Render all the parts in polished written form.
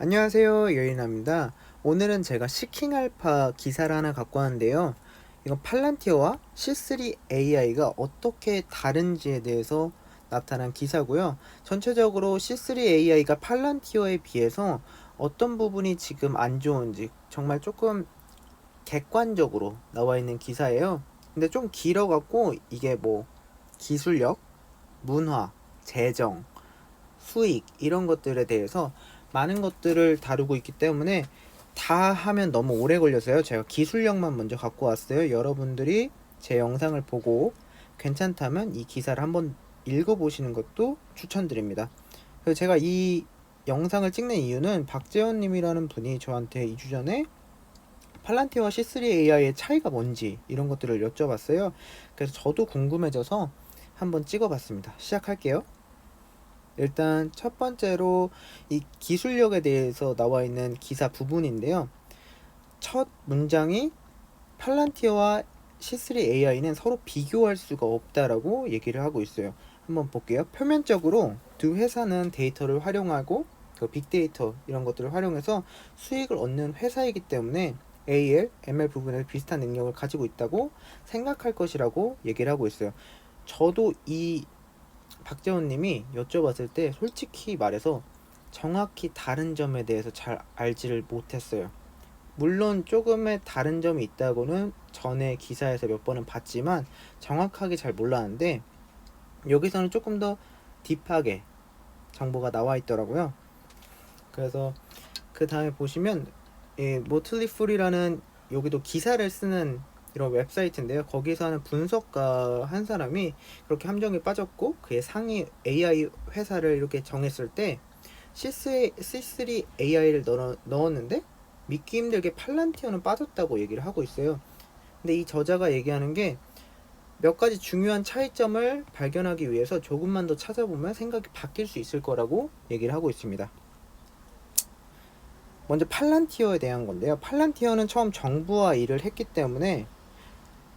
안녕하세요, 여인아입니다. 오늘은 제가 시킹알파 기사를 하나 갖고 왔는데요. 이건 팔란티어와 C3 AI가 어떻게 다른지에 대해서 나타난 기사고요. 전체적으로 C3 AI가 팔란티어에 비해서 어떤 부분이 지금 안 좋은지 정말 조금 객관적으로 나와 있는 기사예요. 근데 좀 길어갖고 이게 뭐 기술력, 문화, 재정, 수익 이런 것들에 대해서 많은 것들을 다루고 있기 때문에 다 하면 너무 오래 걸려서요. 제가 기술력만 먼저 갖고 왔어요. 여러분들이 제 영상을 보고 괜찮다면 이 기사를 한번 읽어보시는 것도 추천드립니다. 그래서 제가 이 영상을 찍는 이유는 박재현님이라는 분이 저한테 2주 전에 팔란티어와 C3 AI의 차이가 뭔지 이런 것들을 여쭤봤어요. 그래서 저도 궁금해져서 한번 찍어봤습니다. 시작할게요. 일단 첫 번째로 이 기술력에 대해서 나와 있는 기사 부분인데요. 첫 문장이 팔란티어와 C3 AI는 서로 비교할 수가 없다라고 얘기를 하고 있어요. 한번 볼게요. 표면적으로 두 회사는 데이터를 활용하고 그 빅데이터 이런 것들을 활용해서 수익을 얻는 회사이기 때문에 AL, ML 부분에 비슷한 능력을 가지고 있다고 생각할 것이라고 얘기를 하고 있어요. 저도 이 박재원님이 여쭤봤을 때 솔직히 말해서 정확히 다른 점에 대해서 잘 알지를 못했어요. 물론 조금의 다른 점이 있다고는 전에 기사에서 몇 번은 봤지만 정확하게 잘 몰랐는데 여기서는 조금 더 딥하게 정보가 나와 있더라고요. 그래서 그 다음에 보시면 모틀리풀이라는 여기도 기사를 쓰는 이런 웨브사이트인데요. 거기서 하는 분석가 한 사람이 그렇게 함정에 빠졌고 그의 상위 AI 회사를 이렇게 정했을 때 C3 AI를 넣었는데 믿기 힘들게 팔란티어는 빠졌다고 얘기를 하고 있어요. 근데 이 저자가 얘기하는 게 몇 가지 중요한 차이점을 발견하기 위해서 조금만 더 찾아보면 생각이 바뀔 수 있을 거라고 얘기를 하고 있습니다. 먼저 팔란티어에 대한 건데요. 팔란티어는 처음 정부와 일을 했기 때문에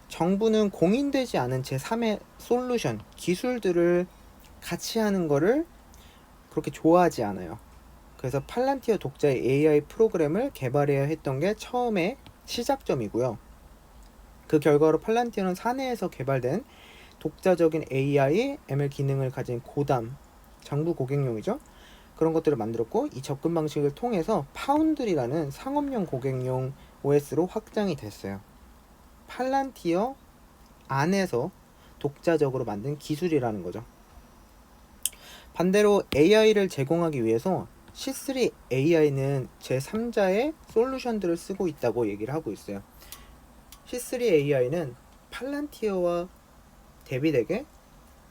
정부는 공인되지 않은 제3의 솔루션, 기술들을 같이 하는 거를 그렇게 좋아하지 않아요. 그래서 팔란티어 독자의 AI 프로그램을 개발해야 했던 게 처음에 시작점이고요. 그 결과로 팔란티어는 사내에서 개발된 독자적인 AI, ML 기능을 가진 고담, 정부 고객용이죠. 그런 것들을 만들었고 이 접근 방식을 통해서 파운드리라는 상업용 고객용 OS로 확장이 됐어요. 팔란티어 안에서 독자적으로 만든 기술이라는 거죠. 반대로 AI를 제공하기 위해서 C3 AI는 제3자의 솔루션들을 쓰고 있다고 얘기를 하고 있어요. C3 AI는 팔란티어와 대비되게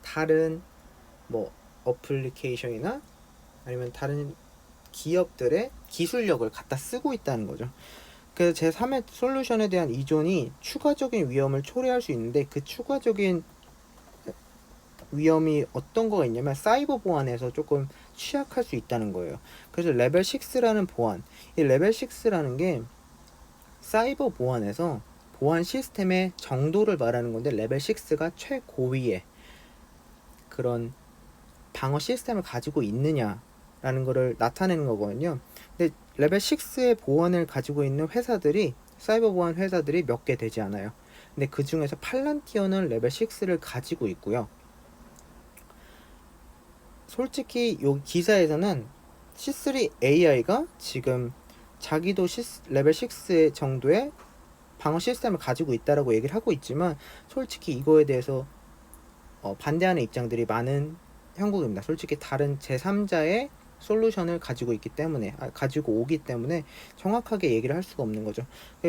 다른 뭐 어플리케이션이나 아니면 다른 기업들의 기술력을 갖다 쓰고 있다는 거죠. 그래서 제3의 솔루션에 대한 이존이 추가적인 위험을 초래할 수 있는데 그 추가적인 위험이 어떤 거가 있냐면 사이버 보안에서 조금 취약할 수 있다는 거예요. 그래서 레벨 6라는 보안, 이 레벨 6라는 게 사이버 보안에서 보안 시스템의 정도를 말하는 건데 레벨 6가 최고위의 그런 방어 시스템을 가지고 있느냐라는 거를 나타내는 거거든요. 근데 레벨 6의 보안을 가지고 있는 회사들이 사이버 보안 회사들이 몇 개 되지 않아요. 근데 그 중에서 팔란티어는 레벨 6를 가지고 있고요. 솔직히 요 기사에서는 C3 AI가 지금 자기도 레벨 6 정도의 방어 시스템을 가지고 있다라고 얘기를 하고 있지만 솔직히 이거에 대해서 반대하는 입장들이 많은 형국입니다. 솔직히 다른 제3자의 솔루션을 가지고 있기 때문에 가지고 오기 때문에 정확하게 얘기를 할 수가 없는 거죠.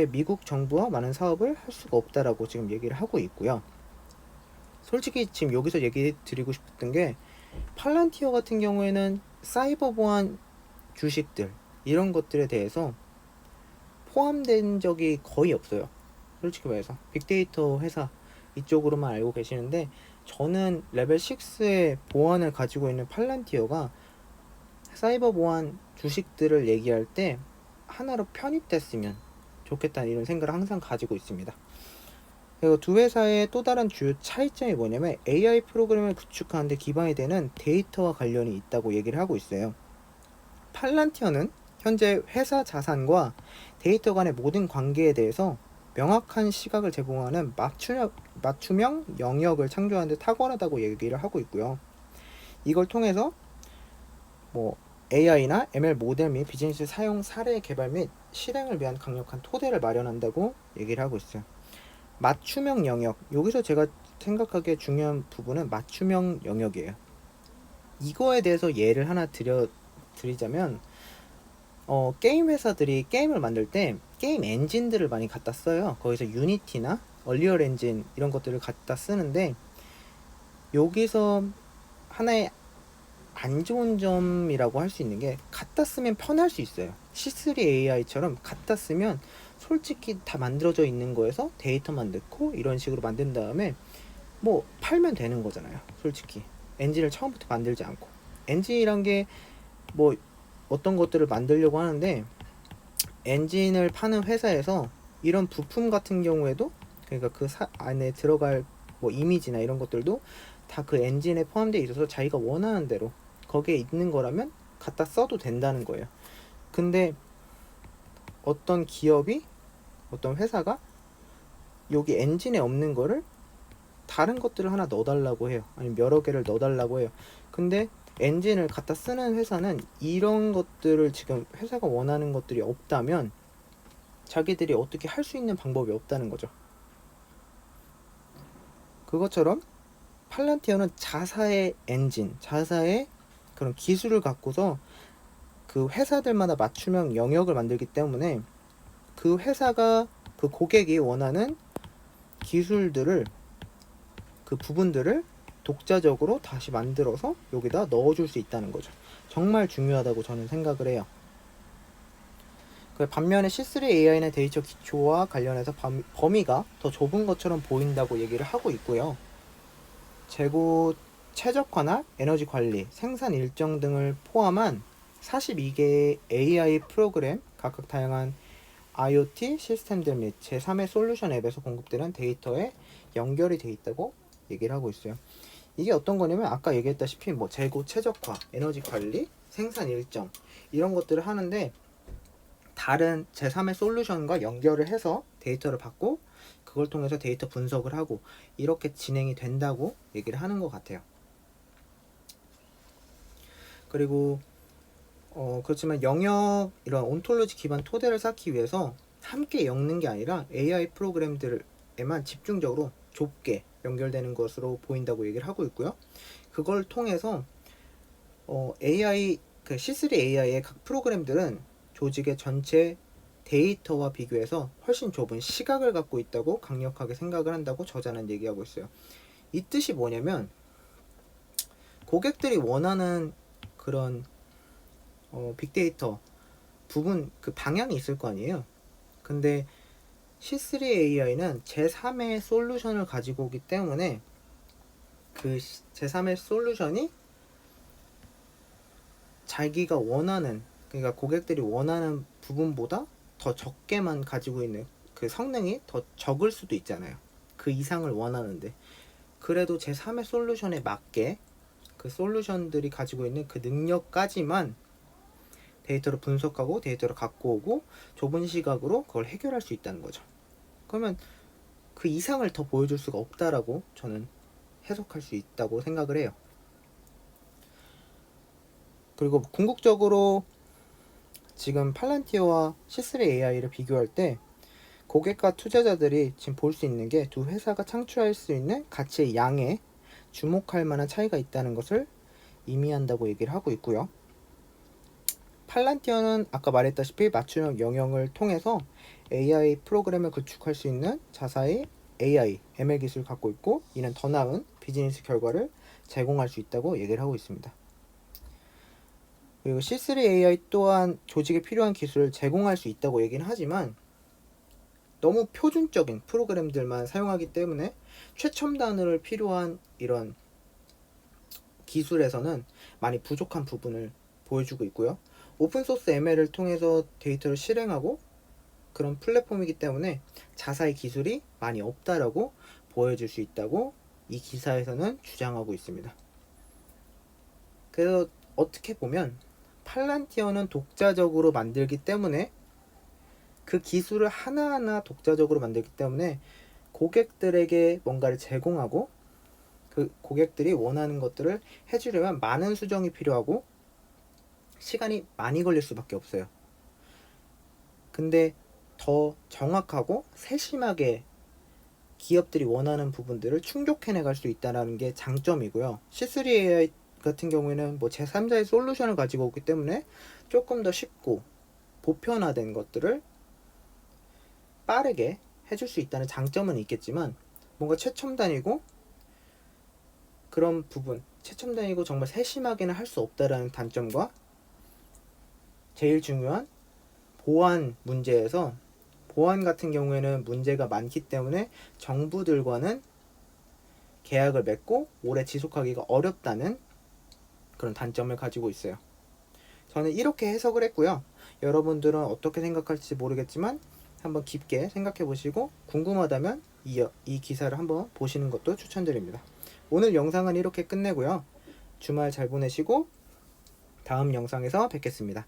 미국 정부와 많은 사업을 할 수가 없다라고 지금 얘기를 하고 있고요. 솔직히 지금 여기서 얘기 드리고 싶었던 게 팔란티어 같은 경우에는 사이버 보안 주식들 이런 것들에 대해서 포함된 적이 거의 없어요. 솔직히 말해서 빅데이터 회사 이쪽으로만 알고 계시는데 저는 레벨 6의 보안을 가지고 있는 팔란티어가 사이버 보안 주식들을 얘기할 때 하나로 편입됐으면 좋겠다는 이런 생각을 항상 가지고 있습니다. 그리고 두 회사의 또 다른 주요 차이점이 뭐냐면 AI 프로그램을 구축하는 데 기반이 되는 데이터와 관련이 있다고 얘기를 하고 있어요. 팔란티어는 현재 회사 자산과 데이터 간의 모든 관계에 대해서 명확한 시각을 제공하는 맞춤형 영역을 창조하는 데 탁월하다고 얘기를 하고 있고요. 이걸 통해서 뭐 AI나 ML 모델 및 비즈니스 사용 사례 개발 및 실행을 위한 강력한 토대를 마련한다고 얘기를 하고 있어요. 맞춤형 영역, 여기서 제가 생각하기에 중요한 부분은 맞춤형 영역이에요. 이거에 대해서 예를 하나 드리자면 게임 회사들이 게임을 만들 때 게임 엔진들을 많이 갖다 써요. 거기서 유니티나 얼리얼 엔진 이런 것들을 갖다 쓰는데, 여기서 하나의 안 좋은 점이라고 할 수 있는 게, 갖다 쓰면 편할 수 있어요. C3 AI처럼 갖다 쓰면 솔직히 다 만들어져 있는 거에서 데이터만 넣고 이런 식으로 만든 다음에 뭐 팔면 되는 거잖아요. 솔직히 엔진을 처음부터 만들지 않고, 엔진이란 게 뭐 어떤 것들을 만들려고 하는데, 엔진을 파는 회사에서 이런 부품 같은 경우에도, 그러니까 그 안에 들어갈 뭐 이미지나 이런 것들도 다 그 엔진에 포함되어 있어서 자기가 원하는 대로 거기에 있는 거라면 갖다 써도 된다는 거예요. 근데 어떤 기업이, 어떤 회사가 여기 엔진에 없는 거를 다른 것들을 하나 넣어달라고 해요. 아니면 여러 개를 넣어달라고 해요. 근데 엔진을 갖다 쓰는 회사는 이런 것들을, 지금 회사가 원하는 것들이 없다면 자기들이 어떻게 할 수 있는 방법이 없다는 거죠. 그것처럼 팔란티어는 자사의 엔진, 자사의 그런 기술을 갖고서 그 회사들마다 맞춤형 영역을 만들기 때문에 그 회사가, 그 고객이 원하는 기술들을, 그 부분들을 독자적으로 다시 만들어서 여기다 넣어줄 수 있다는 거죠. 정말 중요하다고 저는 생각을 해요. 반면에 C3 AI는 데이터 기초와 관련해서 범위가 더 좁은 것처럼 보인다고 얘기를 하고 있고요. 재고 최적화나 에너지 관리, 생산 일정 등을 포함한 42개의 AI 프로그램, 각각 다양한 IoT 시스템들 및 제3의 솔루션 앱에서 공급되는 데이터에 연결이 되어 있다고 얘기를 하고 있어요. 이게 어떤 거냐면, 아까 얘기했다시피 뭐 재고 최적화, 에너지 관리, 생산 일정 이런 것들을 하는데, 다른 제3의 솔루션과 연결을 해서 데이터를 받고 그걸 통해서 데이터 분석을 하고 이렇게 진행이 된다고 얘기를 하는 것 같아요. 그리고 그렇지만 영역, 이런 온톨로지 기반 토대를 쌓기 위해서 함께 엮는 게 아니라 AI 프로그램들에만 집중적으로 좁게 연결되는 것으로 보인다고 얘기를 하고 있고요. 그걸 통해서 AI, 그 C3 AI의 각 프로그램들은 조직의 전체 데이터와 비교해서 훨씬 좁은 시각을 갖고 있다고 강력하게 생각을 한다고 저자는 얘기하고 있어요. 이 뜻이 뭐냐면, 고객들이 원하는 그런 빅데이터 부분, 그 방향이 있을 거 아니에요. 근데 C3 AI는 제3의 솔루션을 가지고 오기 때문에 그 제3의 솔루션이 자기가 원하는, 그러니까 고객들이 원하는 부분보다 더 적게만 가지고 있는, 그 성능이 더 적을 수도 있잖아요. 그 이상을 원하는데, 그래도 제3의 솔루션에 맞게 그 솔루션들이 가지고 있는 그 능력까지만 데이터를 분석하고 데이터를 갖고 오고 좁은 시각으로 그걸 해결할 수 있다는 거죠. 그러면 그 이상을 더 보여줄 수가 없다라고 저는 해석할 수 있다고 생각을 해요. 그리고 궁극적으로 지금 팔란티어와 C3 AI를 비교할 때 고객과 투자자들이 지금 볼 수 있는 게, 두 회사가 창출할 수 있는 가치의 양에 주목할 만한 차이가 있다는 것을 의미한다고 얘기를 하고 있고요. 팔란티어는 아까 말했다시피 맞춤형 영역을 통해서 AI 프로그램을 구축할 수 있는 자사의 AI, ML 기술을 갖고 있고, 이는 더 나은 비즈니스 결과를 제공할 수 있다고 얘기를 하고 있습니다. 그리고 C3 AI 또한 조직에 필요한 기술을 제공할 수 있다고 얘기는 하지만, 너무 표준적인 프로그램들만 사용하기 때문에 최첨단을 필요한 이런 기술에서는 많이 부족한 부분을 보여주고 있고요. 오픈소스 ML을 통해서 데이터를 실행하고 그런 플랫폼이기 때문에 자사의 기술이 많이 없다라고 보여줄 수 있다고 이 기사에서는 주장하고 있습니다. 그래서 어떻게 보면 팔란티어는 독자적으로 만들기 때문에 그 기술을 하나하나 독자적으로 만들기 때문에 고객들에게 뭔가를 제공하고 그 고객들이 원하는 것들을 해주려면 많은 수정이 필요하고 시간이 많이 걸릴 수밖에 없어요. 근데 더 정확하고 세심하게 기업들이 원하는 부분들을 충족해내 갈 수 있다는 게 장점이고요. C3AI 같은 경우에는 뭐 제3자의 솔루션을 가지고 오기 때문에 조금 더 쉽고 보편화된 것들을 빠르게 해줄 수 있다는 장점은 있겠지만 뭔가 최첨단이고 그런 부분, 최첨단이고 정말 세심하게는 할 수 없다라는 단점과 제일 중요한 보안 문제에서 보안 같은 경우에는 문제가 많기 때문에 정부들과는 계약을 맺고 오래 지속하기가 어렵다는 그런 단점을 가지고 있어요. 저는 이렇게 해석을 했고요. 여러분들은 어떻게 생각할지 모르겠지만 한번 깊게 생각해 보시고 궁금하다면 이 기사를 한번 보시는 것도 추천드립니다. 오늘 영상은 이렇게 끝내고요. 주말 잘 보내시고 다음 영상에서 뵙겠습니다.